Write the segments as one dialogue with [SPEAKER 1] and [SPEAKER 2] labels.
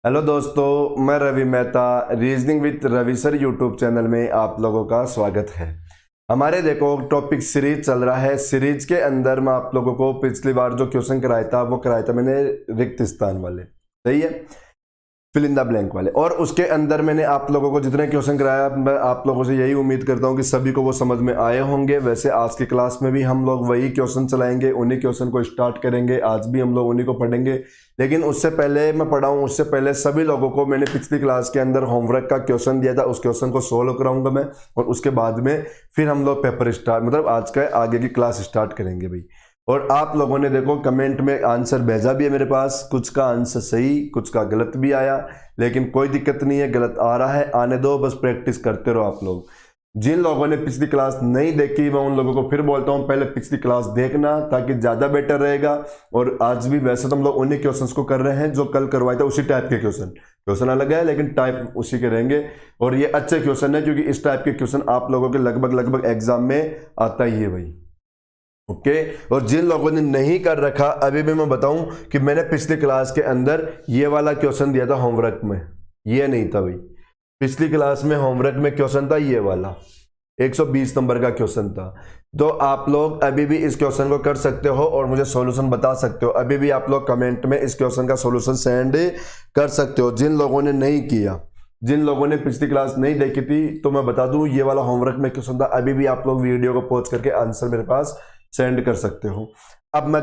[SPEAKER 1] Hello दोस्तों, मैं Ravi Mehta reasoning with Ravi sir YouTube channel में आप लोगों का स्वागत है। हमारे देखो टॉपिक सीरीज चल रहा है। सीरीज के अंदर मैं आप लोगों को पिछली बार जो क्वेश्चन कराया था वो कराया था मैंने रिक्त स्थान वाले, सही है, फिल इन द ब्लैंक वाले। और उसके अंदर मैंने आप लोगों को जितने क्वेश्चन कराया, मैं आप लोगों से यही उम्मीद करता हूं कि सभी को वो समझ में आए होंगे। वैसे आज की क्लास में भी हम लोग वही क्वेश्चन चलाएंगे, उन्हीं क्वेश्चन को स्टार्ट करेंगे। आज भी हम लोग उन्हीं को पढ़ेंगे, लेकिन उससे पहले मैं पढ़ाऊं उससे पहले सभी लोगों को मैंने पिछली क्लास के अंदर होमवर्क का क्वेश्चन दिया था, उस क्वेश्चन को सोल्व कराऊंगा मैं। और उसके बाद में फिर हम लोग पेपर स्टार्ट, मतलब आज का आगे की क्लास स्टार्ट करेंगे भाई। और आप लोगों ने देखो कमेंट में आंसर भेजा भी है मेरे पास, कुछ का आंसर सही कुछ का गलत भी आया, लेकिन कोई दिक्कत नहीं है, गलत आ रहा है आने दो, बस प्रैक्टिस करते रहो आप लोग। जिन लोगों ने पिछली क्लास नहीं देखी मैं उन लोगों को फिर बोलता हूं पहले पिछली क्लास देखना, ताकि ज़्यादा बेटर रहेगा। और आज भी वैसे तो हम लोग उन्हीं क्वेश्चंस को कर रहे हैं जो कल करवाए थे, उसी टाइप के क्वेश्चन अलग है लेकिन टाइप उसी के रहेंगे। और ये अच्छे क्वेश्चन है क्योंकि इस टाइप के क्वेश्चन आप लोगों के लगभग एग्जाम में आता ही है भाई, ओके। और जिन लोगों ने नहीं कर रखा, अभी भी मैं बताऊं कि मैंने पिछली क्लास के अंदर ये वाला क्वेश्चन दिया था होमवर्क में, ये नहीं था भाई। पिछली क्लास में होमवर्क में क्वेश्चन था ये वाला, 120 नंबर का क्वेश्चन था। तो आप लोग अभी भी इस क्वेश्चन को कर सकते हो और मुझे सॉल्यूशन बता सकते हो। अभी भी आप लोग कमेंट में इस क्वेश्चन का सॉल्यूशन सेंड कर सकते हो। जिन लोगों ने नहीं किया, जिन लोगों ने पिछली क्लास नहीं देखी थी, तो मैं बता दूं ये वाला होमवर्क में क्वेश्चन था। अभी भी आप लोग वीडियो को पॉज करके आंसर मेरे पास सेंड कर सकते हो। अब मैं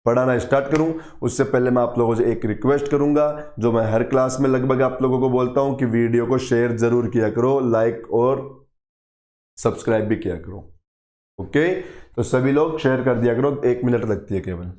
[SPEAKER 1] पढ़ाना स्टार्ट करूं उससे पहले मैं आप लोगों से एक रिक्वेस्ट करूंगा, जो मैं हर क्लास में लगभग आप लोगों को बोलता हूं कि वीडियो को शेयर जरूर किया करो, लाइक और सब्सक्राइब भी किया करो, ओके। तो सभी लोग शेयर कर दिया करो, 1 मिनट लगती है केवल।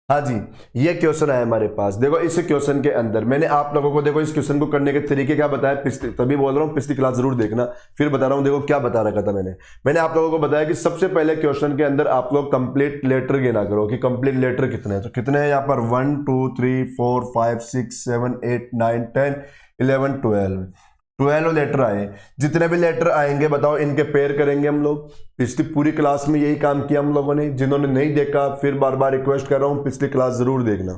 [SPEAKER 1] हाँ जी, ये क्वेश्चन है हमारे पास। देखो इस क्वेश्चन के अंदर मैंने आप लोगों को, देखो इस क्वेश्चन को करने के तरीके क्या बताया, पिछले तभी बोल रहा हूँ पिछली क्लास जरूर देखना, फिर बता रहा हूँ। देखो क्या बता रखा था मैंने आप लोगों को बताया कि सबसे पहले क्वेश्चन के अंदर आप लोग कंप्लीट लेटर गिना करो कि कंप्लीट लेटर कितने हैं। तो कितने हैं यहाँ पर 1 2 3 4 5 6 7 8 9 10 11 12 लेटर आए। जितने भी लेटर आएंगे बताओ इनके पेयर करेंगे हम लोग। पिछली पूरी क्लास में यही काम किया हम लोगों ने। जिन्होंने नहीं देखा फिर बार बार रिक्वेस्ट कर रहा हूं पिछली क्लास जरूर देखना।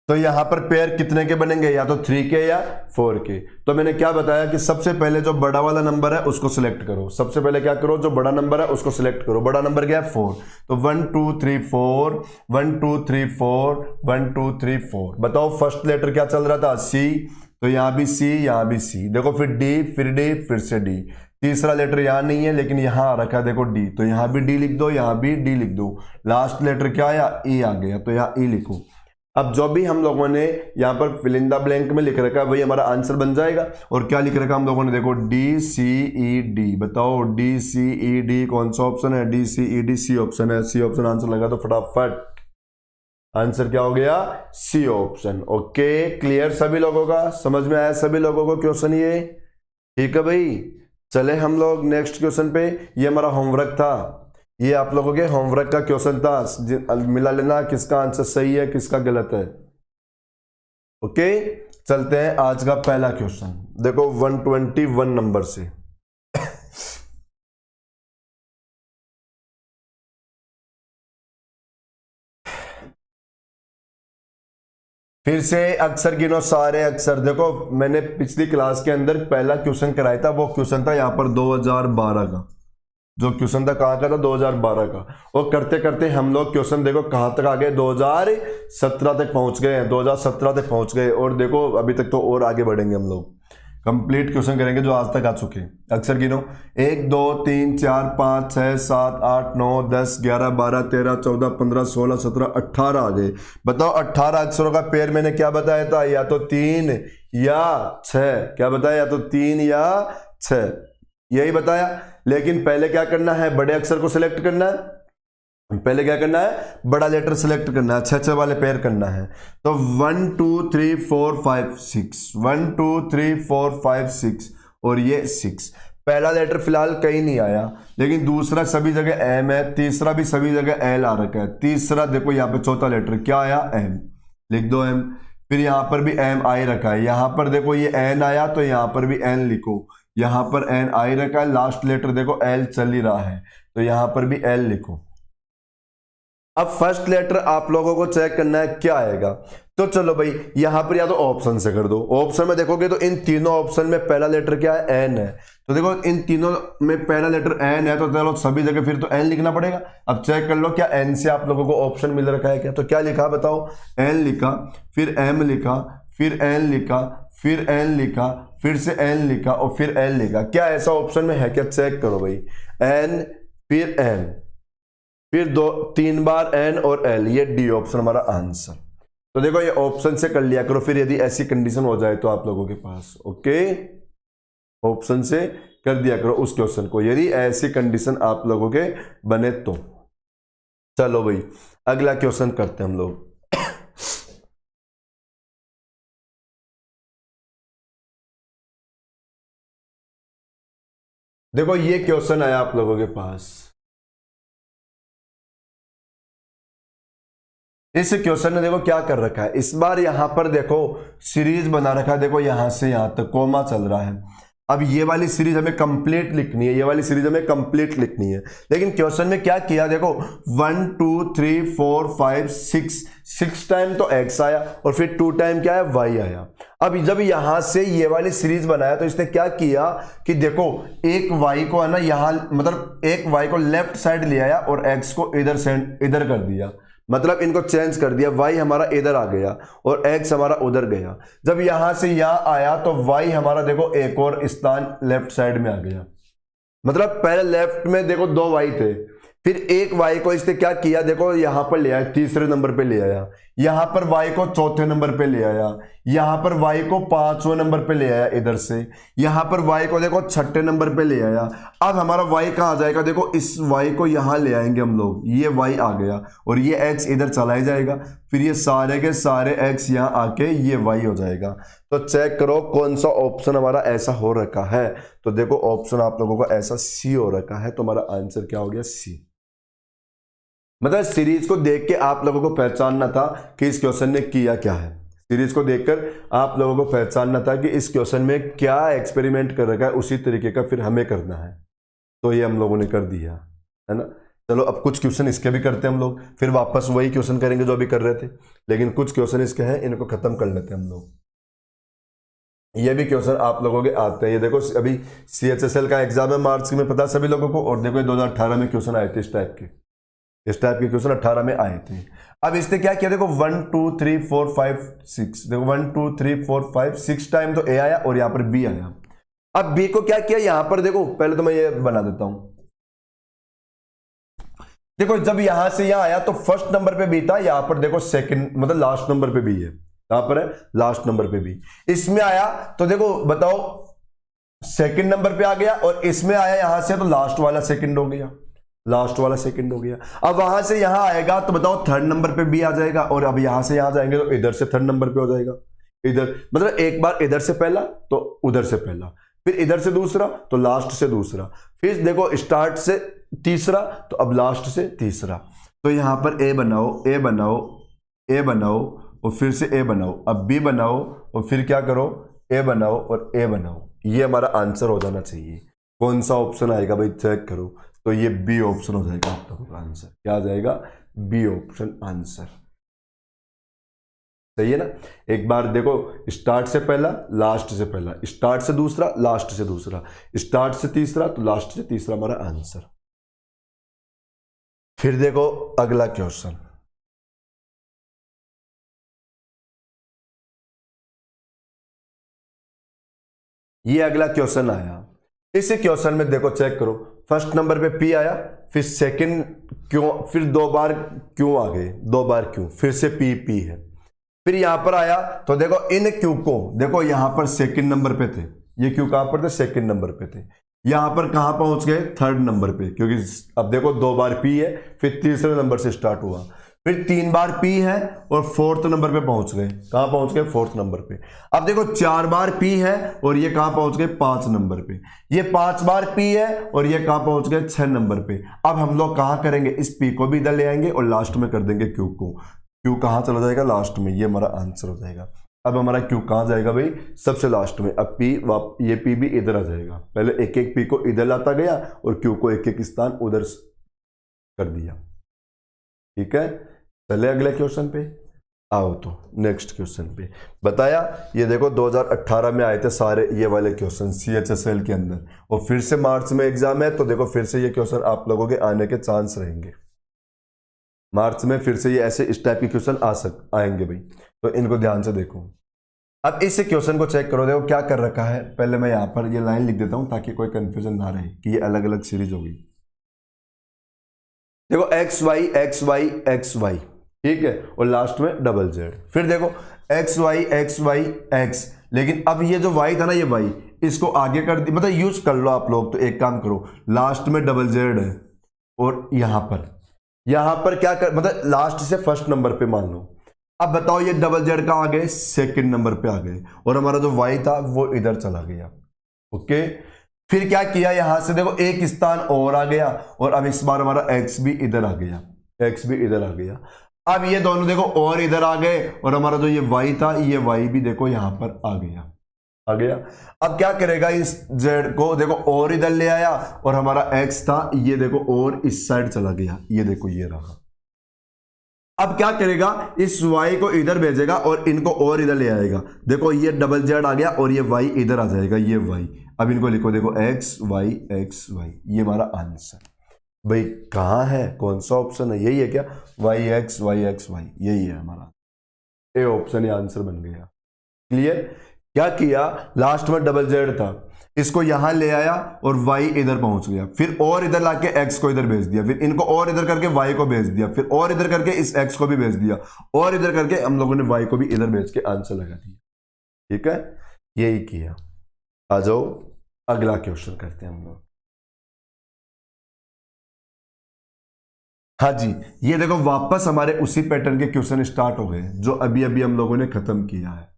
[SPEAKER 1] तो यहां पर पेयर कितने के बनेंगे, या तो 3 के या 4 के। तो मैंने क्या बताया कि सबसे पहले जो बड़ा वाला नंबर है उसको सिलेक्ट करो। सबसे पहले क्या करो, जो बड़ा नंबर है उसको सिलेक्ट करो। बड़ा नंबर क्या है 4, तो 1 2 3 4 1 2 3 4 1 2 3 4। बताओ फर्स्ट लेटर क्या चल रहा था, सी, तो यहां भी सी यहां भी सी। देखो फिर डी, फिर डी, फिर से डी। तीसरा लेटर यहां नहीं है लेकिन यहां आ रखा है, देखो डी, तो यहां भी डी लिख दो, यहां भी डी लिख दो। लास्ट लेटर क्या आया, ई आ गया, तो यहां ई लिखो। अब जो भी हम लोगों ने यहाँ पर फिल इन द ब्लैंक में लिख रखा है वही हमारा आंसर बन जाएगा। और क्या लिख रखा हम लोगों ने, देखो डी सी ई डी। बताओ डी सी ई डी कौन सा ऑप्शन है, D C E D C option है। सी ऑप्शन आंसर लगा तो फटाफट आंसर क्या हो गया, सी ऑप्शन। ओके, क्लियर सभी लोगों का, समझ में आया सभी लोगों को क्वेश्चन ये, ठीक है भाई। चले हम लोग नेक्स्ट क्वेश्चन पे। ये हमारा होमवर्क था, ये आप लोगों के होमवर्क का क्वेश्चन था। मिला लेना किसका आंसर सही है किसका गलत है, ओके। चलते हैं आज का पहला क्वेश्चन। देखो 121 नंबर से फिर से अक्षर गिनो, सारे अक्षर। देखो मैंने पिछली क्लास के अंदर पहला क्वेश्चन कराया था, वो क्वेश्चन था यहाँ पर 2012 का। जो क्वेश्चन था कहाँ का था, 2012 का। और करते करते हम लोग क्वेश्चन देखो कहाँ तक आ गए, 2017 तक पहुंच गए हैं, 2017 तक पहुंच गए। और देखो अभी तक तो और आगे बढ़ेंगे हम लोग, कंप्लीट क्वेश्चन करेंगे जो आज तक आ चुके हैं। अक्षर गिनो, 1 2 3 4 5 6 7 8 9 10 11 12 13 14 15 16 17 18 आ गए। बताओ 18 अक्षरों का पेयर मैंने क्या बताया था, या तो 3 या 6। क्या बताया, या तो 3 या 6, यही बताया। लेकिन पहले क्या करना है, बड़े अक्षर को सिलेक्ट करना है। पहले क्या करना है, बड़ा लेटर सिलेक्ट करना है, 6 वाले पेयर करना है। तो 1 2 3 4 5 6 1 2 3 4 5 6 और ये 6। पहला लेटर फिलहाल कहीं नहीं आया, लेकिन दूसरा सभी जगह एम है, तीसरा भी सभी जगह एल आ रखा है। तीसरा देखो यहाँ पे चौथा लेटर क्या आया, एम, लिख दो एम। फिर यहाँ पर भी एम आई रखा है। यहाँ पर देखो ये एन आया तो यहाँ पर भी एन लिखो। यहाँ पर एन आई रखा है, लास्ट लेटर देखो एल चल ही रहा है तो यहाँ पर भी एल लिखो। अब फर्स्ट लेटर आप लोगों को चेक करना है क्या आएगा। तो चलो भाई यहां पर या तो ऑप्शन से कर दो। ऑप्शन में देखोगे तो इन तीनों ऑप्शन में पहला लेटर क्या है, एन है। तो देखो इन तीनों में पहला लेटर एन है, तो चलो सभी जगह फिर तो एन लिखना पड़ेगा। अब चेक कर लो क्या एन से आप लोगों को ऑप्शन मिल रखा है क्या। तो क्या लिखा बताओ, एन लिखा, फिर एम लिखा, फिर एन लिखा, फिर एन लिखा, फिर से एन लिखा और फिर एन लिखा। क्या ऐसा ऑप्शन में है क्या, चेक करो भाई। एन फिर एन फिर तीन बार एन और एल, ये डी ऑप्शन हमारा आंसर। तो देखो ये ऑप्शन से कर लिया करो, फिर यदि ऐसी कंडीशन हो जाए तो आप लोगों के पास। ओके, ऑप्शन से कर दिया करो उस क्वेश्चन को यदि ऐसी कंडीशन आप लोगों के बने तो। चलो भाई अगला क्वेश्चन करते हैं हम लोग। देखो ये क्वेश्चन आया आप लोगों के पास। इस क्वेश्चन ने देखो क्या कर रखा है, इस बार यहां पर देखो सीरीज बना रखा है। देखो यहां से यहां तक कोमा चल रहा है। अब ये वाली सीरीज हमें कंप्लीट लिखनी है, ये वाली सीरीज हमें कंप्लीट लिखनी है। लेकिन क्वेश्चन में क्या किया, देखो 1 2 3 4 5 6 टाइम तो x आया और फिर 2 टाइम क्या है, y आया। अब जब यहां से ये वाली सीरीज बनाया तो इसने क्या किया कि देखो एक y को है ना यहां, मतलब एक y को लेफ्ट साइड ले आया और x को इधर कर दिया। मतलब इनको चेंज कर दिया, y हमारा इधर आ गया और x हमारा उधर गया। जब यहां से यहां आया तो y हमारा देखो एक और स्थान लेफ्ट साइड में आ गया। मतलब पहले लेफ्ट में देखो 2 y थे, फिर एक y को इसने क्या किया, देखो यहां पर ले आया, तीसरे नंबर पे ले आया। यहां पर y को चौथे नंबर पे ले आया। यहां पर y को 5वें नंबर पे ले आया इधर से। यहां पर y को देखो 6ठे नंबर पे ले आया। अब हमारा y कहां आ जाएगा, देखो इस y को यहां ले आएंगे हम लोग, ये y आ गया और ये x इधर चला ही जाएगा। फिर ये सारे के सारे x यहां आके ये y हो जाएगा। तो चेक करो कौन सा ऑप्शन हमारा ऐसा हो रखा है। तो देखो ऑप्शन आप लोगों को ऐसा सी हो रखा है। तो हमारा आंसर क्या हो गया, सी। मतलब सीरीज को देख के आप लोगों को पहचानना था कि इस क्वेश्चन ने किया क्या है। सीरीज को देखकर आप लोगों को पहचानना था कि इस क्वेश्चन में क्या एक्सपेरिमेंट कर रखा है, उसी तरीके का फिर हमें करना है। तो ये हम लोगों ने कर दिया है ना। चलो अब कुछ क्वेश्चन इसके भी करते हैं हम लोग, फिर वापस वही क्वेश्चन करेंगे जो अभी कर रहे थे। लेकिन कुछ क्वेश्चन इसके हैं, इनको खत्म कर लेते हैं हम लोग। ये भी क्वेश्चन आप लोगों के आते हैं। ये देखो अभी CHSL का एग्जाम है मार्च में, पता सभी लोगों को। और देखो 2018 में क्वेश्चन आए थे इस टाइप के क्वेश्चन 18 में आए थे। अब इसने क्या किया, देखो 1 2 3 4 5 6, देखो 1 2 3 4 5 6 टाइम तो A आया और यहां पर B आया। अब B को क्या किया, यहां पर देखो पहले तो मैं ये बना देता हूं। देखो जब यहां से यहां आया तो फर्स्ट नंबर पे B था, यहां पर देखो सेकंड मतलब लास्ट नंबर पे B है, यहां पर है लास्ट नंबर पे B। इसमें आया तो देखो बताओ सेकंड नंबर पे आ गया और इसमें आया यहां से तो लास्ट वाला सेकंड हो गया, लास्ट वाला सेकंड हो गया। अब वहां से यहां आएगा तो बताओ थर्ड नंबर पे B आ जाएगा और अब यहां से यहां जाएंगे तो इधर से थर्ड नंबर पे हो जाएगा। इधर मतलब एक बार इधर से पहला तो उधर से पहला, फिर इधर से दूसरा तो लास्ट से दूसरा, फिर देखो स्टार्ट से तीसरा तो अब लास्ट से तीसरा। तो यहां पर A बनाओ, A बनाओ, A बनाओ और फिर से A बनाओ, अब B बनाओ और फिर क्या करो, A बनाओ और A बनाओ। ये हमारा आंसर हो जाना चाहिए। कौन सा ऑप्शन आएगा भाई, चेक करो। तो ये बी ऑप्शन हो जाएगा आप लोगों का आंसर। क्या आ जाएगा, बी ऑप्शन आंसर। सही है ना। एक बार देखो स्टार्ट से पहला लास्ट से पहला, स्टार्ट से दूसरा लास्ट से दूसरा, स्टार्ट से तीसरा तो लास्ट से तीसरा हमारा आंसर। फिर देखो अगला क्वेश्चन, ये अगला क्वेश्चन आया। इस क्वेश्चन में देखो चेक करो, फर्स्ट नंबर पे P आया, फिर सेकंड क्यों, फिर 2 बार क्यों आ गए, 2 बार क्यों, फिर से P है। फिर यहां पर आया तो देखो इन क्यू को देखो यहां पर सेकंड नंबर पे थे, ये क्यू कहां पर थे, सेकंड नंबर पे थे। यहां पर कहां पहुंच गए, थर्ड नंबर पे, क्योंकि अब देखो 2 बार P है, फिर तीसरे नंबर से स्टार्ट हुआ, फिर 3 बार P है और 4th नंबर पे पहुंच गए। कहां पहुंच गए, 4th नंबर पे। अब देखो 4 बार P है और ये कहां पहुंच गए, 5 नंबर पे। ये 5 बार P है और ये कहां पहुंच गए, 6 नंबर पे। अब हम लोग कहां करेंगे, इस P को भी इधर ले आएंगे और लास्ट में कर देंगे Q को। Q कहां चला जाएगा, लास्ट में। ये हमारा आंसर हो जाएगा। अब हमारा Q कहां जाएगा भाई, सबसे लास्ट में। अब ये P भी इधर आ जाएगा। पहले एक एक P को इधर लाता गया और Q को एक एक स्थान उधर कर दिया। ठीक है, चले अगले क्वेश्चन पे। आओ तो नेक्स्ट क्वेश्चन पे बताया, ये देखो 2018 में आए थे सारे ये वाले क्वेश्चन CHSL के अंदर, और फिर से मार्च में एग्जाम है, तो देखो फिर से ये क्वेश्चन आप लोगों के आने के चांस रहेंगे। मार्च में फिर से ये ऐसे इस टाइप के क्वेश्चन आएंगे भाई, तो इनको ध्यान से देखो। अब इस क्वेश्चन को चेक करो, देखो क्या कर रखा है। पहले मैं यहाँ पर ये लाइन लिख देता हूं ताकि कोई कंफ्यूजन ना रहे कि ये अलग अलग सीरीज होगी। देखो x y x y x y, ठीक है, और लास्ट में डबल जेड। फिर देखो x y x y x, लेकिन अब ये जो वाई था ना, ये वाई इसको आगे कर दी, मतलब यूज कर लो आप लोग। तो एक काम करो, लास्ट में डबल जेड है, और यहां पर क्या कर, मतलब लास्ट से फर्स्ट नंबर पे मान लो। अब बताओ ये डबल जेड का आ गए, सेकंड नंबर पे आ गए, और हमारा जो वाई था वो इधर चला गया। ओके, फिर क्या किया, यहां से देखो एक स्थान और आ गया, और अब इस बार हमारा एक्स भी इधर आ गया, एक्स भी इधर आ गया। अब ये दोनों देखो और इधर आ गए, और हमारा जो ये वाई था, ये वाई भी देखो यहां पर आ गया। अब क्या करेगा, इस जेड को देखो और इधर ले आया, और हमारा एक्स था ये देखो और इस साइड चला गया, ये देखो ये रहा। अब क्या करेगा, इस y को इधर भेजेगा और इनको और इधर ले आएगा। देखो ये डबल जेड आ गया और ये y इधर आ जाएगा, ये y। अब इनको लिखो, देखो x y, ये हमारा आंसर। भाई कहां है, कौन सा ऑप्शन है, यही है क्या, y x y, यही है हमारा ए ऑप्शन, ये आंसर बन गया। क्लियर। क्या किया, लास्ट में डबल जेड था, इसको यहां ले आया और y इधर पहुंच गया, फिर और इधर लाके x को इधर भेज दिया, फिर इनको और इधर करके y को भेज दिया, फिर और इधर करके इस x को भी भेज दिया, और इधर करके हम लोगों ने y को भी इधर भेज के आंसर लगा दिया। ठीक है, यही किया। आ जाओ अगला क्वेश्चन करते हैं हम लोग। हाँ जी, ये देखो वापस हमारे उसी पैटर्न के क्वेश्चन स्टार्ट हो गए जो अभी अभी हम लोगों ने खत्म किया है।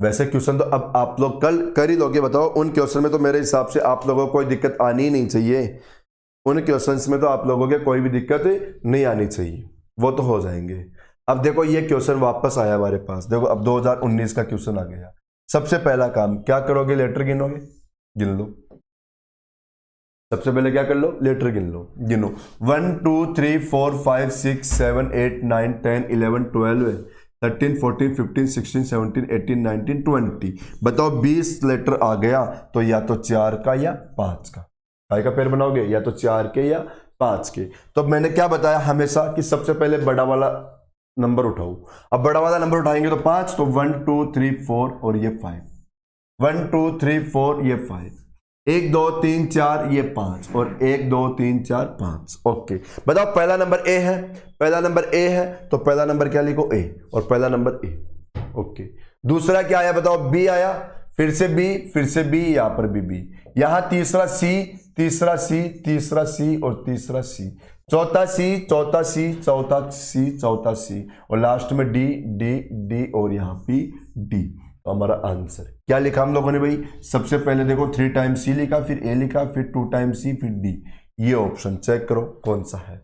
[SPEAKER 1] वैसे क्वेश्चन तो अब आप लोग कल कर ही लोगे। बताओ, उन क्वेश्चन में तो मेरे हिसाब से आप लोगों को कोई दिक्कत आनी ही नहीं चाहिए। उन क्वेश्चंस में तो आप लोगों के कोई भी दिक्कत नहीं आनी चाहिए, वो तो हो जाएंगे। अब देखो ये क्वेश्चन वापस आया हमारे पास, देखो अब 2019 का क्वेश्चन आ गया। सबसे पहला काम क्या करोगे, लेटर गिनोगे, गिन लो। सबसे पहले क्या कर लो, लेटर गिन लो, गिनो। 1 2 3 4 5 6 7 8 9 10 11 12 13 14 15 16 17 18 19 20। बताओ 20 लेटर आ गया, तो या तो 4 का या 5 का, काय का पेयर बनाओगे, या तो 4 के या 5 के। तो मैंने क्या बताया हमेशा कि सबसे पहले बड़ा वाला नंबर उठाओ। अब बड़ा वाला नंबर उठाएंगे तो 5, तो 1 2 3 4 और ये 5, 1 2 3 4 ये 5, 1 2 3 4 ये 5, और 1 2 3 4 5। ओके, बताओ पहला नंबर ए है, पहला नंबर ए है, तो पहला नंबर क्या लिखो, ए, और पहला नंबर ए। ओके, दूसरा क्या आया, बताओ बी आया, फिर से बी, फिर से बी, यहां पर भी बी, यहां तीसरा सी, तीसरा सी, तीसरा सी, और तीसरा सी, चौथा सी, चौथा सी, चौथा सी, चौथा सी, और लास्ट में डी डी डी, और यहां भी डी। तो हमारा आंसर क्या लिखा हम लोगों ने भाई, सबसे पहले देखो 3 टाइम सी लिखा, फिर ए लिखा, फिर 2 टाइम सी, फिर डी। ये ऑप्शन चेक करो कौन सा है,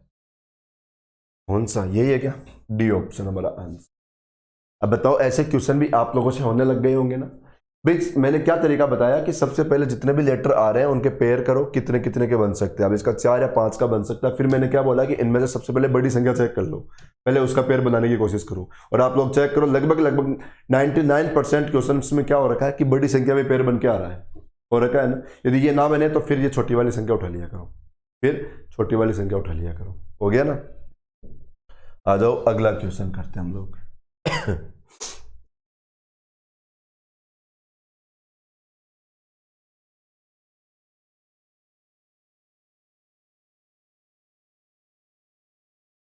[SPEAKER 1] कौन सा, यही है क्या, डी ऑप्शन हमारा आंसर। अब बताओ ऐसे क्वेश्चन भी आप लोगों से होने लग गए होंगे ना भाई। मैंने क्या तरीका बताया कि सबसे पहले जितने भी लेटर आ रहे हैं उनके पेयर करो, कितने कितने के बन सकते हैं। अब इसका 4 या 5 का बन सकता है। फिर मैंने क्या बोला कि इनमें से सबसे पहले बड़ी संख्या चेक कर लो, पहले उसका पेयर बनाने की कोशिश करो। और आप लोग चेक करो, लगभग 99% क्वेश्चन में क्या हो रखा है कि बड़ी संख्या में पेयर बन के आ रहा है, हो रखा है ना। यदि ये ना बने तो फिर ये छोटी वाली संख्या उठा लिया करो, फिर छोटी वाली संख्या उठा लिया करो। हो गया ना। आ जाओ अगला क्वेश्चन करते हैं हम लोग।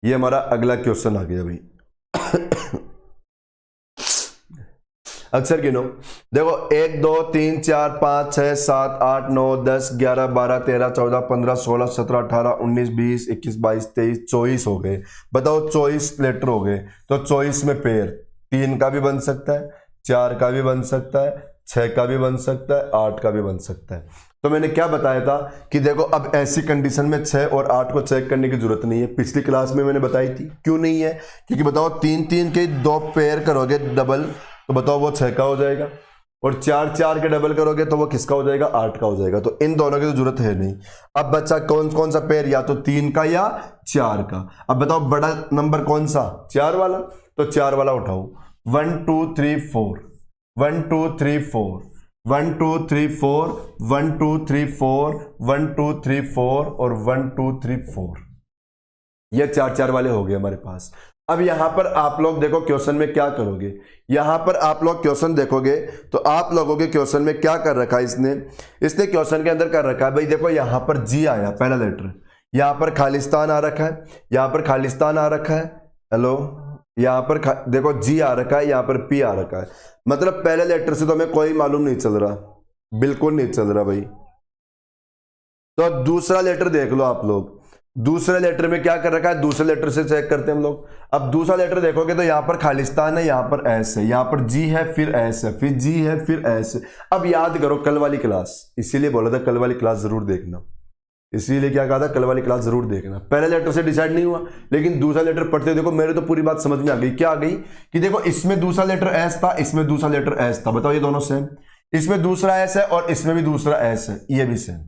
[SPEAKER 1] ये हमारा अगला क्वेश्चन आ गया भाई। अक्सर गिनो, देखो 1 2 3 4 5 6 7 8 9 10 11 12 13 14 15 16 17 18 19 20 21 22 23 24 हो गए। बताओ 24 लेटर हो गए, तो 24 में पेयर 3 का भी बन सकता है, 4 का भी बन सकता है, 6 का भी बन सकता है, 8 का भी बन सकता है। तो मैंने क्या बताया था कि देखो अब ऐसी कंडीशन में 6 और 8 को चेक करने की जरूरत नहीं है। पिछली क्लास में मैंने बताई थी, क्यों नहीं है, क्योंकि बताओ 3 3 के 2 पेयर करोगे डबल, तो बताओ वो 6 का हो जाएगा, और 4 4 के डबल करोगे तो वो किसका हो जाएगा, 8 का हो जाएगा। तो इन दोनों की तो जरूरत है नहीं। अब बच्चा कौन कौन सा पेयर, या तो 3 का या 4 का। अब बताओ बड़ा नंबर कौन सा, 4 वाला, तो 4 वाला उठाओ। 1 2 3 4 1 2 3 4 1 2 3 4 1 2 3 4 1 2 3 4 और 1 2 3 4, ये 4 4 वाले हो गए हमारे पास। अब यहां पर आप लोग देखो क्वेश्चन में क्या करोगे, यहां पर आप लोग क्वेश्चन देखोगे तो आप लोगों के क्वेश्चन में क्या कर रखा है इसने क्वेश्चन के अंदर कर रखा है भाई, देखो यहां पर जी आया पहला लेटर, यहां पर खालिस्तान आ रखा है, यहां पर खालिस्तान आ रखा है, हेलो, यहां पर देखो जी आ रखा है, यहां पर पी आ रखा है। मतलब पहले लेटर से तो हमें कोई मालूम नहीं चल रहा, बिल्कुल नहीं चल रहा भाई। तो अब दूसरा लेटर देख लो आप लोग, दूसरे लेटर में क्या कर रखा है, दूसरे लेटर से चेक करते हैं हम लोग। अब दूसरा लेटर देखोगे तो यहां पर खालिस्तान है, यहां पर एस है, यहां पर जी है, फिर एस है, फिर जी है, फिर एस है। अब याद करो कल वाली क्लास, इसीलिए बोला था कल वाली क्लास जरूर देखना, इसीलिए क्या कहा था, कल वाली क्लास जरूर देखना। पहले लेटर से डिसाइड नहीं हुआ, लेकिन दूसरा लेटर पढ़ते देखो मेरे तो पूरी बात समझ में आ गई। क्या आ गई कि देखो इसमें दूसरा लेटर एस था, इसमें दूसरा लेटर एस था, बताओ ये दोनों सेम, इसमें दूसरा एस है और इसमें भी दूसरा एस है, ये भी सेम।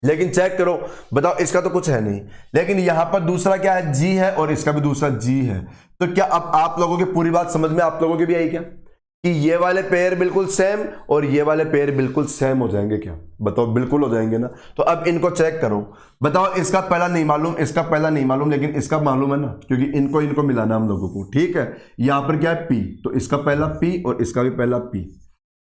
[SPEAKER 1] लेकिन चेक करो, बताओ इसका तो कुछ है नहीं, लेकिन यहां पर दूसरा क्या है, जी है, और इसका भी दूसरा जी है। तो क्या अब आप लोगों की पूरी बात समझ में, आप लोगों की भी आई क्या, कि ये वाले पेयर बिल्कुल सेम और ये वाले पेयर बिल्कुल सेम हो जाएंगे क्या, बताओ बिल्कुल हो जाएंगे ना। तो अब इनको चेक करो, बताओ इसका पहला नहीं मालूम, इसका पहला नहीं मालूम, लेकिन इसका मालूम है ना, क्योंकि इनको मिलाना हम लोगों को, ठीक है। यहां पर क्या है, पी, तो इसका पहला पी और इसका भी पहला पी,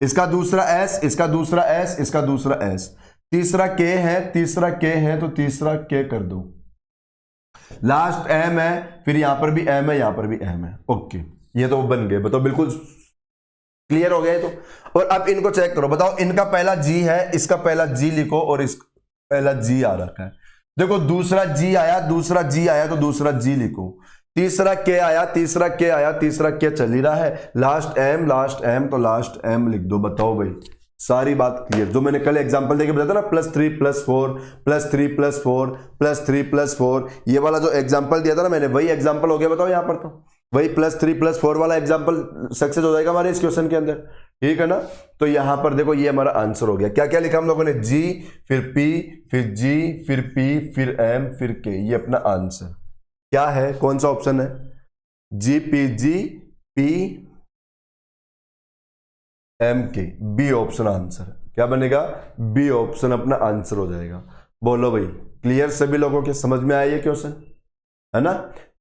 [SPEAKER 1] इसका दूसरा एस, इसका दूसरा एस, इसका दूसरा एस, तीसरा के है, तीसरा के है, तो तीसरा के कर दो, लास्ट एम है, फिर यहां पर भी एम है, यहां पर भी एम है, ओके, ये तो बन गए, बताओ बिल्कुल क्लियर हो गया तो। और अब इनको चेक करो, बताओ इनका पहला जी है, इसका पहला जी लिखो और इस पहला जी आ रखा है, देखो दूसरा जी आया, दूसरा जी आया तो दूसरा जी लिखो, तीसरा के आया, तीसरा के आया, तीसरा के चल ही रहा है, लास्ट एम तो लास्ट एम लिख दो। बताओ भाई सारी बात क्लियर, जो मैंने कल एग्जांपल देके बताया था ना, +3 + 4 +3 + 4 +3 + 4, ये वाला जो एग्जांपल दिया था ना मैंने, वही एग्जांपल हो गया। बताओ यहां पर तो वही +3 + 4 वाला एग्जांपल सक्सेस हो जाएगा हमारे इस क्वेश्चन के अंदर, ठीक है ना। तो यहां पर देखो ये हमारा आंसर हो गया। क्या क्या लिखा हम लोगों ने, जी, फिर पी, फिर जी, फिर पी, फिर एम, फिर के, ये अपना आंसर क्या है, कौन सा ऑप्शन है, G P G P M K, B option answer. क्या बनेगा, बी ऑप्शन अपना आंसर हो जाएगा। बोलो भाई क्लियर, सभी लोगों के समझ में आया ये क्वेश्चन, है ना।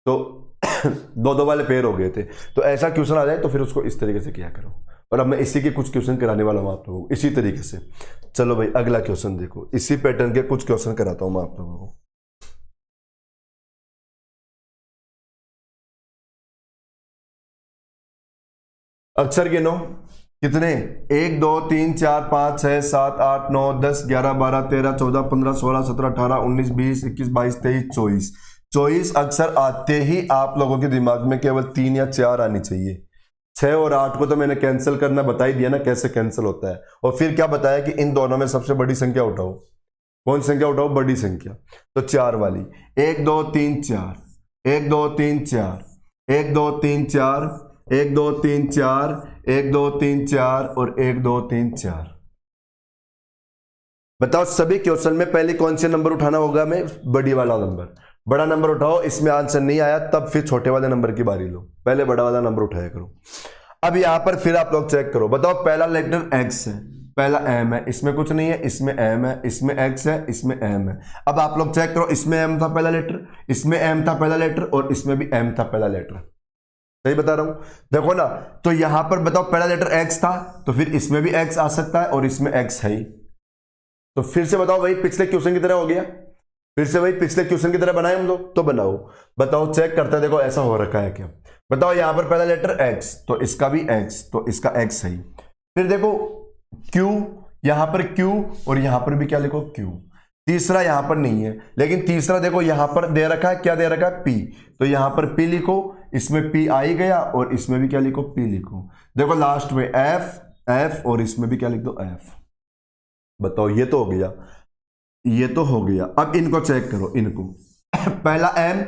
[SPEAKER 1] तो दो दो वाले पेयर हो गए थे, तो ऐसा क्वेश्चन आ जाए तो फिर उसको इस तरीके से किया करो। और अब मैं इसी के कुछ क्वेश्चन कराने वाला हूं आप लोगों को इसी तरीके से। चलो भाई अगला क्वेश्चन देखो, इसी पैटर्न के कुछ क्वेश्चन कराता हूं मैं आप लोगों को। अक्षर गिनो, कितने, 1 2 3 4 5 6 7 8 9 10 11 12 13 14 15 16 17 18 19 20 21 22 23 24 अक्षर आते ही आप लोगों के दिमाग में केवल 3 या 4 आनी चाहिए। 6 और 8 को तो मैंने कैंसिल करना बता ही दिया ना, कैसे कैंसिल होता है। और फिर क्या बताया कि इन दोनों में सबसे बड़ी संख्या उठाओ, कौन संख्या उठाओ, बड़ी संख्या, तो 4 वाली, 1 2 3 4 1 2 3 4 1 2 3 4 1 2 3 4 1 2 3 4 और 1 2 3 4। बताओ सभी क्वेश्चन में पहले कौन से नंबर उठाना होगा, मैं बड़ी वाला नंबर, बड़ा नंबर उठाओ। इसमें आंसर नहीं आया तब फिर छोटे वाले नंबर की बारी लो, पहले बड़ा वाला नंबर उठाया करो। अब यहां पर फिर आप लोग चेक करो, बताओ पहला लेटर एक्स है, पहला एम है, इसमें कुछ नहीं है, इसमें एम है, इसमें एक्स है, इसमें एम है। अब आप लोग चेक करो, इसमें एम था पहला लेटर, इसमें एम था पहला लेटर और इसमें भी एम था पहला लेटर, सही बता रहा हूं, देखो ना। तो यहां पर बताओ पहला लेटर एक्स था तो फिर इसमें भी एक्स आ सकता है और इसमें एक्स है ही। तो फिर से बताओ वही पिछले क्वेश्चन की तरह हो गया, फिर से वही पिछले क्वेश्चन की तरह बनाए हम लोग, तो बनाओ। बताओ चेक करते हैं, देखो ऐसा हो रखा है क्या। बताओ यहां पर पहला लेटर एक्स तो इसका भी एक्स, तो इसका एक्स है ही। फिर देखो क्यू, यहां पर क्यू और यहां पर भी क्या लिखो, क्यू। तीसरा यहां पर नहीं है, लेकिन तीसरा देखो यहां पर दे रखा है, क्या दे रखा है, पी, तो यहां पर पी लिखो, इसमें पी आ ही गया और इसमें भी क्या लिखो, पी लिखो। देखो लास्ट में एफ, एफ और इसमें भी क्या लिख दो, एफ। बताओ ये तो हो गया, ये तो हो गया। अब इनको चेक करो, इनको पहला एम,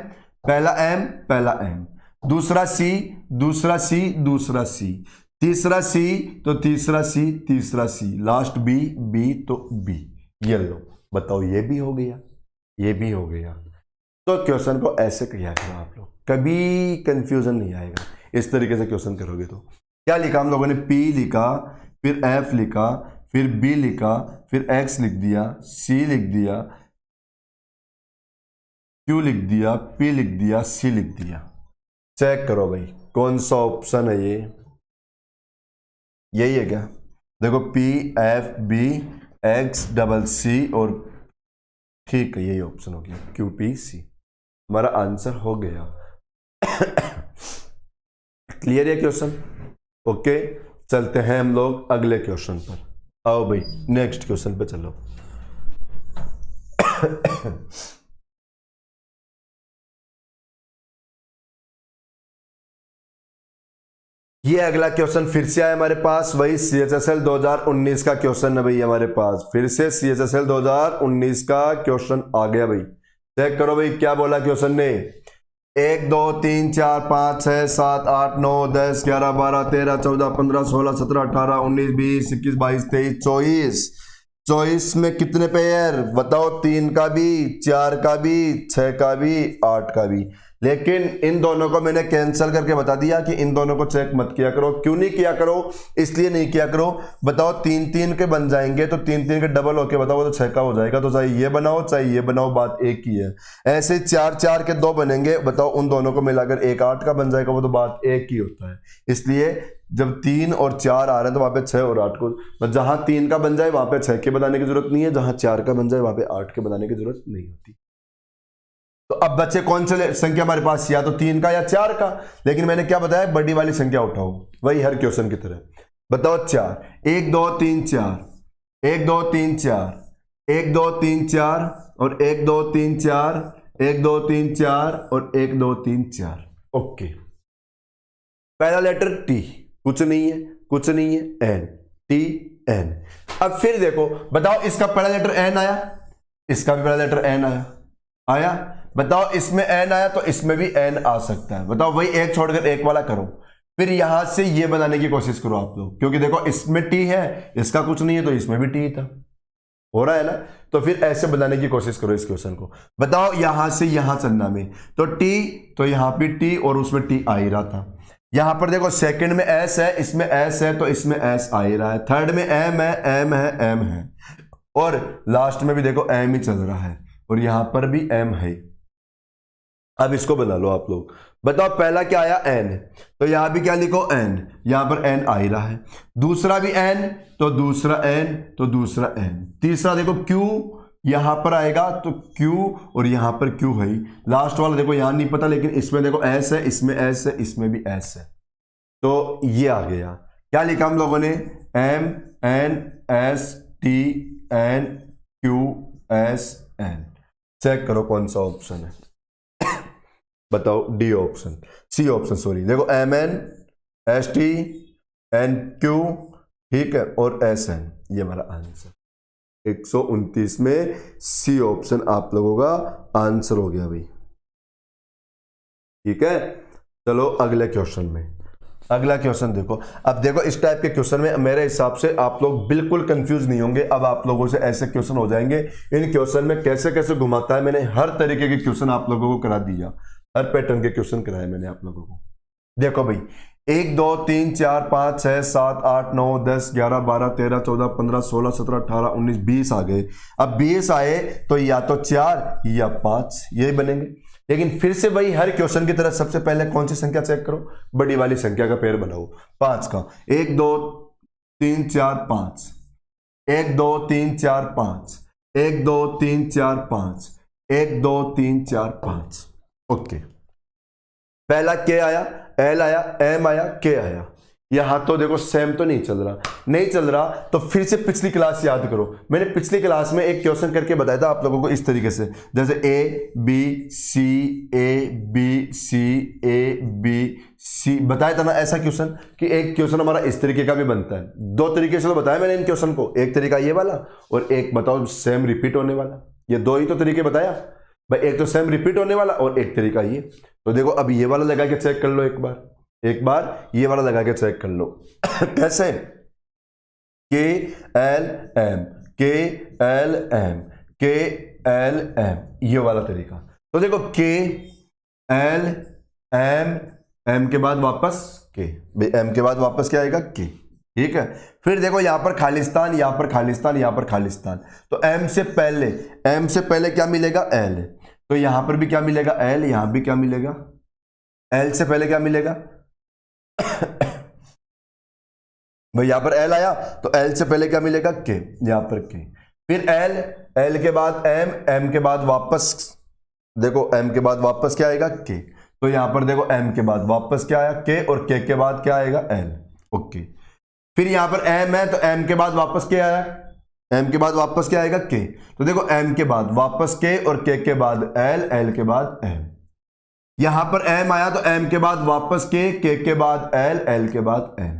[SPEAKER 1] पहला एम, पहला एम, दूसरा सी, दूसरा सी, दूसरा सी, तीसरा सी तो तीसरा सी, तीसरा सी, लास्ट बी, बी तो बी। ये लो, बताओ ये भी हो गया, ये भी हो गया। तो क्वेश्चन को ऐसे किया करो आप लोग, कभी कंफ्यूजन नहीं आएगा। इस तरीके से क्वेश्चन करोगे तो क्या लिखा हम लोगों ने, P लिखा, फिर F लिखा, फिर B लिखा, फिर X लिख दिया, C लिख दिया, Q लिख दिया, P लिख दिया, C लिख दिया। चेक करो भाई कौन सा ऑप्शन है ये, यही है क्या? देखो P F B X double C और ठीक है यही ऑप्शन हो गया, QPC। हमारा आंसर हो गया। क्लियर है क्वेश्चन? ओके, चलते हैं हम लोग अगले क्वेश्चन पर। आओ भाई नेक्स्ट क्वेश्चन पे चलो। ये अगला क्वेश्चन फिर से आया हमारे पास, वही CHSL 2019 का क्वेश्चन है भाई हमारे पास। फिर से CHSL 2019 का क्वेश्चन आ गया भाई। चेक करो भाई क्या बोला क्वेश्चन ने। 1 2 3 4 5 6 7 8 9 10 11 12 13 14 15 16 17 18 19 20 21 22 23 24। 24 में कितने पेयर बताओ? 3 का भी, 4 का भी, 6 का भी, 8 का भी। लेकिन इन दोनों को मैंने कैंसिल करके बता दिया कि इन दोनों को चेक मत किया करो। क्यों नहीं किया करो? इसलिए नहीं किया करो, बताओ 3 3 के बन जाएंगे तो 3 3 के डबल होके बताओ तो 6 का हो जाएगा। तो चाहे ये बनाओ चाहे ये बनाओ, बात एक ही है। ऐसे 4 4 के 2 बनेंगे, बताओ उन दोनों को मिलाकर 1 8 का बन जाएगा, वो तो बात एक ही होता है। इसलिए जब 3 और 4 आ रहे हैं तो वहां पे 6 और 8 को, जहां 3 का बन जाए वहां पे 6 के बनाने की जरूरत नहीं है, जहां 4 का बन जाए वहां पे 8 के बनाने की जरूरत नहीं होती। तो अब बच्चे कौन से संख्या हमारे पास, या तो 3 का या 4 का। लेकिन मैंने क्या बताया, बड़ी वाली संख्या उठाओ, वही हर क्वेश्चन की तरह। बताओ 4, 1 2 3 4, 1 2 3 4, 1 2 3 4 और 1 2 3 4, 1 2 3 4 और 1 2 3 4। ओके, पहला लेटर T, कुछ नहीं है, कुछ नहीं है, N, T N। अब फिर देखो, बताओ इसका पहला लेटर N आया, इसका भी पहला लेटर N आया, आया। बताओ इसमें N आया तो इसमें भी N आ सकता है। बताओ वही एक छोड़कर एक वाला करो, फिर यहां से ये बनाने की कोशिश करो आप लोग, क्योंकि देखो इसमें T है, इसका कुछ नहीं है तो इसमें भी T था, हो रहा है ना। तो फिर ऐसे बनाने की कोशिश करो इस क्वेश्चन को। बताओ यहां से यहां चलना में, तो T तो यहां भी T और उसमें T आ ही रहा था। यहां पर देखो सेकंड में S है, इसमें S है तो इसमें S आ ही रहा है। थर्ड में M है, M है, M है, और लास्ट में भी देखो M ही चल रहा है और यहां पर भी M है। अब इसको बना लो आप लोग। बताओ पहला क्या आया, N, तो यहां भी क्या लिखो N, यहां पर N आ ही रहा है। दूसरा भी N तो दूसरा N तो दूसरा N। तीसरा देखो Q, यहां पर आएगा तो Q और यहां पर Q है। लास्ट वाला देखो यहां नहीं पता, लेकिन इसमें देखो S है, इसमें S है, इसमें भी S है, तो ये आ गया। क्या लिखा हम लोगों ने, M N S T N Q S N। Check करो कौन सा ऑप्शन है, बताओ D option, C option sorry. देखो M N S T N Q, ठीक है, और S N, ये हमारा आंसर 129 में C ऑप्शन आप लोगों का आंसर हो गया भाई। ठीक है, चलो अगले क्वेश्चन में। अगला क्वेश्चन देखो। अब देखो इस टाइप के क्वेश्चन में मेरे हिसाब से आप लोग बिल्कुल कंफ्यूज नहीं होंगे। अब आप लोगों से ऐसे क्वेश्चन हो जाएंगे, इन क्वेश्चन में कैसे कैसे घुमाता है। मैंने हर तरीके के क्वेश्चन आप लोगों को करा दिया, हर पैटर्न के क्वेश्चन कराए मैंने आप लोगों को। देखो भाई 1 2 3 4 5 6 7 8 9 10 11 12 13 14 15 16 17 18 19 20 आ गए। अब 20 आए तो या तो 4 या 5 यही बनेंगे। लेकिन फिर से वही हर क्वेश्चन की तरह सबसे पहले कौन सी संख्या चेक करो, बड़ी वाली संख्या का पेयर बनाओ 5 का। 1 2 3 4 5, 1 2 3 4 5, 1 2 3 4 5, 1 2 3 4 5। ओके, पहला के आया, एल आया, एम आया, के आया। यहां तो देखो सेम तो नहीं चल रहा, नहीं चल रहा तो फिर से पिछली क्लास याद करो। मैंने पिछली क्लास में एक क्वेश्चन करके बताया था आप लोगों को इस तरीके से, जैसे A B C, A B C, A B C बताया था ना ऐसा क्वेश्चन, कि एक क्वेश्चन हमारा इस तरीके का भी बनता है। 2 तरीके से तो बताया मैंने इन क्वेश्चन को, एक तरीका ये वाला और एक बताओ सेम रिपीट होने वाला। ये 2 ही तो तरीके बताया भाई, एक तो सेम रिपीट होने वाला और एक तरीका ये। तो देखो अब ये वाला लगा के चेक कर लो एक बार। एक बार ये वाला लगा के चेक कर लो। कैसे? के एल एम, के एल एम, के एल एम, ये वाला तरीका। तो देखो के एल एम, एम के बाद वापस के, एम के बाद वापस क्या आएगा? के। ठीक है, फिर देखो यहां पर खालिस्तान, यहां पर खालिस्तान, यहां पर खालिस्तान, तो एम से पहले क्या मिलेगा? एल। तो यहां पर भी क्या मिलेगा? एल। यहां भी क्या मिलेगा? एल से पहले क्या मिलेगा? भाई यहां पर एल आया तो एल से पहले क्या मिलेगा? के। यहां पर के, फिर एल, एल के बाद एम, एम के बाद वापस, देखो एम के बाद वापस क्या आएगा? के। तो यहां पर देखो एम के बाद वापस क्या आया? के, और के के बाद क्या आएगा? एल। ओके, फिर यहां पर एम है तो एम के बाद वापस क्या आया? एम के बाद वापस क्या आएगा? के। तो देखो एम के बाद वापस के, और के बाद एल, एल के बाद एम। यहां पर एम आया तो एम के बाद वापस के बाद एल, एल के बाद एम।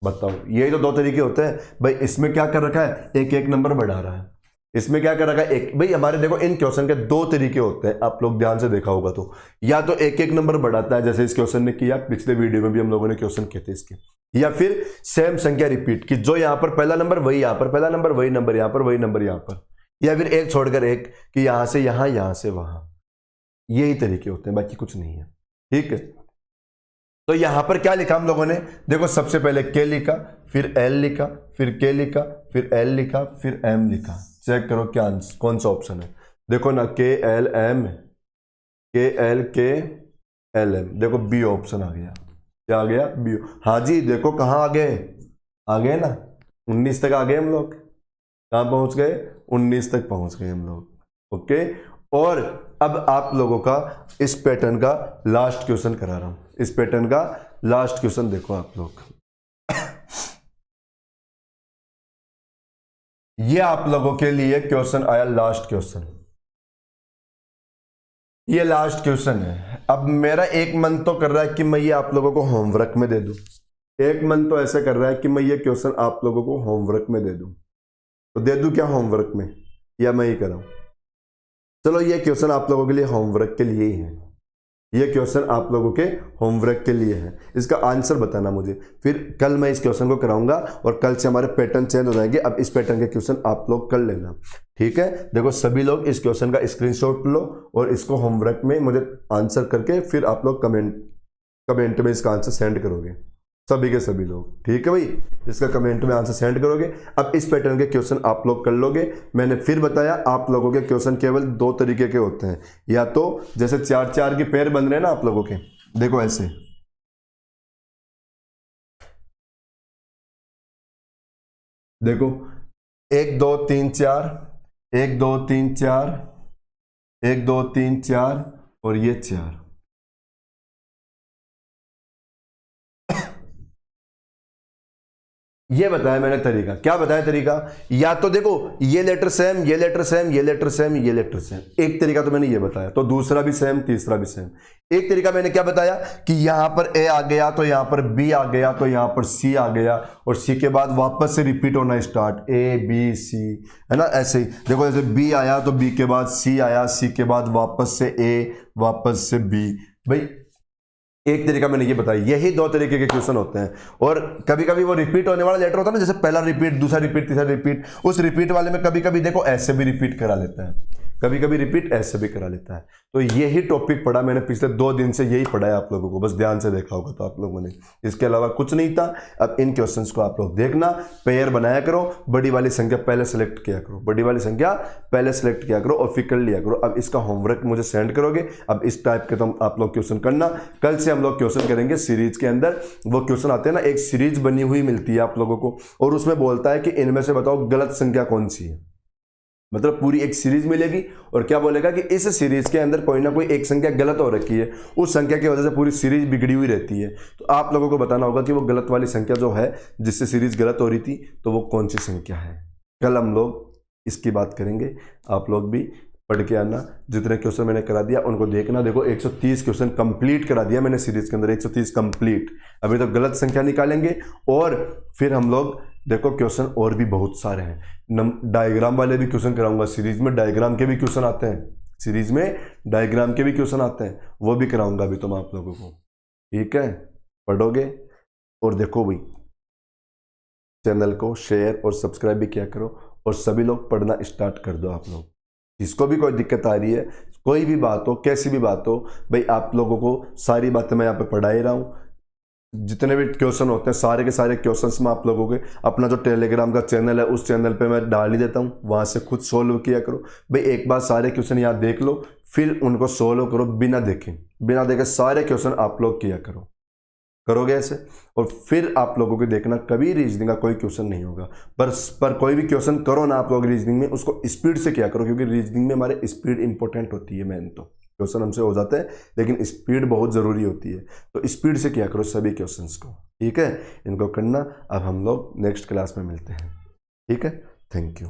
[SPEAKER 1] बताओ, यही तो दो तरीके होते हैं भाई। इसमें क्या कर रखा है? एक एक नंबर बढ़ा रहा है। इसमें क्या कर रखा है? एक। भाई हमारे देखो इन क्वेश्चन के दो तरीके होते हैं, आप लोग ध्यान से देखा होगा तो, या तो एक एक नंबर बढ़ाता है जैसे इस क्वेश्चन ने किया, पिछले वीडियो में भी हम लोगों ने क्वेश्चन किए थे इसके, या फिर सेम संख्या रिपीट की, जो यहां पर पहला नंबर वही यहां पर पहला नंबर, वही नंबर यहां पर, वही नंबर यहां पर, या फिर एक छोड़कर एक कि यहां से यहां, यहां से वहां। यही तरीके होते हैं, बाकी कुछ नहीं है। ठीक है, तो यहां पर क्या लिखा हम लोगों ने? देखो सबसे पहले के लिखा, फिर एल लिखा, फिर के लिखा, फिर एल लिखा, फिर एम लिखा। चेक करो क्या आंसर, कौन सा ऑप्शन है। देखो ना, के एल एम, के एल के एल एम, देखो बी ऑप्शन आ गया। क्या आ गया? बी। हाँ जी, देखो कहाँ आ गए? आ गए ना, 19 तक आ गए हम लोग। कहाँ पहुंच गए? 19 तक पहुंच गए हम लोग। ओके, और अब आप लोगों का इस पैटर्न का लास्ट क्वेश्चन करा रहा हूं। इस पैटर्न का लास्ट क्वेश्चन देखो आप लोग। ये आप लोगों के लिए क्वेश्चन आया, लास्ट क्वेश्चन। ये लास्ट क्वेश्चन है। अब मेरा एक मन तो कर रहा है कि मैं ये आप लोगों को होमवर्क में दे दूं। एक मन तो ऐसे कर रहा है कि मैं ये क्वेश्चन आप लोगों को होमवर्क में दे दूं। तो दे दूं क्या होमवर्क में, या मैं ही कराऊं? चलो, ये क्वेश्चन आप लोगों के लिए होमवर्क के लिए ही है। ये क्वेश्चन आप लोगों के होमवर्क के लिए है। इसका आंसर बताना मुझे, फिर कल मैं इस क्वेश्चन को कराऊंगा और कल से हमारे पैटर्न चेंज हो जाएंगे। अब इस पैटर्न के क्वेश्चन आप लोग कर लेना। ठीक है, देखो सभी लोग इस क्वेश्चन का स्क्रीनशॉट लो और इसको होमवर्क में मुझे आंसर करके फिर आप लोग कमेंट में इसका आंसर सेंड करोगे, सभी के सभी लोग। ठीक है भाई, इसका कमेंट में आंसर सेंड करोगे। अब इस पैटर्न के क्वेश्चन आप लोग कर लोगे। मैंने फिर बताया, आप लोगों के क्वेश्चन केवल दो तरीके के होते हैं, या तो जैसे 4-4 की पेयर बन रहे हैं ना आप लोगों के, देखो ऐसे, देखो 1 2 3 4, 1 2 3 4, 1 2 3 4 और ये 4। ये बताया मैंने तरीका। क्या बताया तरीका? या तो देखो ये लेटर सेम, ये लेटर सेम, ये लेटर सेम, ये लेटर सेम, एक तरीका तो मैंने ये बताया। तो दूसरा भी सेम, तीसरा भी सेम। एक तरीका मैंने क्या बताया कि यहां पर ए आ गया तो यहां पर बी आ गया, तो यहां पर सी आ गया, और सी के बाद वापस से रिपीट होना स्टार्ट, ए बी सी, है ना। ऐसे ही देखो, जैसे बी आया तो बी के बाद सी आया, सी के बाद वापस से ए, वापस से बी। भाई एक तरीका मैंने ये बताया। यही दो तरीके के क्वेश्चन होते हैं, और कभी कभी वो रिपीट होने वाला लेटर होता है ना, जैसे पहला रिपीट, दूसरा रिपीट, तीसरा रिपीट। उस रिपीट वाले में कभी कभी देखो ऐसे भी रिपीट करा लेता है, कभी कभी रिपीट ऐसे भी करा लेता है। तो यही टॉपिक पढ़ा मैंने पिछले 2 दिन से, यही पढ़ा है आप लोगों को, बस ध्यान से देखा होगा तो आप लोगों ने, इसके अलावा कुछ नहीं था। अब इन क्वेश्चंस को आप लोग देखना, पेयर बनाया करो, बड़ी वाली संख्या पहले सेलेक्ट किया करो, बड़ी वाली संख्या पहले सेलेक्ट किया करो और फिर कर लिया करो। अब इसका होमवर्क मुझे सेंड करोगे। अब इस टाइप के तो आप लोग क्वेश्चन करना। कल से हम लोग क्वेश्चन करेंगे सीरीज के अंदर। वो क्वेश्चन आते हैं ना, एक सीरीज बनी हुई मिलती है आप लोगों को, और उसमें बोलता है कि इनमें से बताओ गलत संख्या कौन सी है। मतलब पूरी एक सीरीज मिलेगी, और क्या बोलेगा कि इस सीरीज के अंदर कोई ना कोई एक संख्या गलत हो रखी है, उस संख्या की वजह से पूरी सीरीज बिगड़ी हुई रहती है। तो आप लोगों को बताना होगा कि वो गलत वाली संख्या जो है, जिससे सीरीज गलत हो रही थी, तो वो कौन सी संख्या है। कल हम लोग इसकी बात करेंगे। आप लोग भी पढ़ के आना। जितने क्वेश्चन मैंने करा दिया उनको देखना। देखो 130 क्वेश्चन कंप्लीट करा दिया मैंने सीरीज के अंदर, 130 कंप्लीट। अभी तो गलत संख्या निकालेंगे, और फिर हम लोग देखो क्वेश्चन और भी बहुत सारे हैं। डायग्राम वाले भी क्वेश्चन कराऊंगा सीरीज में, डायग्राम के भी क्वेश्चन आते हैं सीरीज में, डायग्राम के भी क्वेश्चन आते हैं, वो भी कराऊंगा अभी तो मैं आप लोगों को। ठीक है। पढ़ोगे और देखो भाई, चैनल को शेयर और सब्सक्राइब भी किया करो और सभी लोग पढ़ना स्टार्ट कर दो। आप लोग जिसको भी कोई दिक्कत आ रही है, कोई भी बात हो, कैसी भी बात हो भाई, आप लोगों को सारी बातें मैं यहाँ पे पढ़ा ही रहा हूँ। जितने भी क्वेश्चन होते हैं सारे के सारे क्वेश्चंस मैं आप लोगों के अपना जो टेलीग्राम का चैनल है उस चैनल पे मैं डाल ही देता हूँ, वहाँ से खुद सोल्व किया करो भाई। एक बार सारे क्वेश्चन यहाँ देख लो, फिर उनको सोल्व करो बिना देखे सारे क्वेश्चन आप लोग किया करो। करोगे ऐसे और फिर आप लोगों को देखना कभी रीजनिंग का कोई क्वेश्चन नहीं होगा। पर कोई भी क्वेश्चन करो ना आप लोग रीजनिंग में, उसको स्पीड से किया करो, क्योंकि रीजनिंग में हमारे स्पीड इंपॉर्टेंट होती है। मेन तो क्वेश्चन हमसे हो जाते हैं लेकिन स्पीड बहुत ज़रूरी होती है, तो स्पीड से किया करो सभी क्वेश्चंस को। ठीक है, इनको करना। अब हम लोग नेक्स्ट क्लास में मिलते हैं। ठीक है, थैंक यू।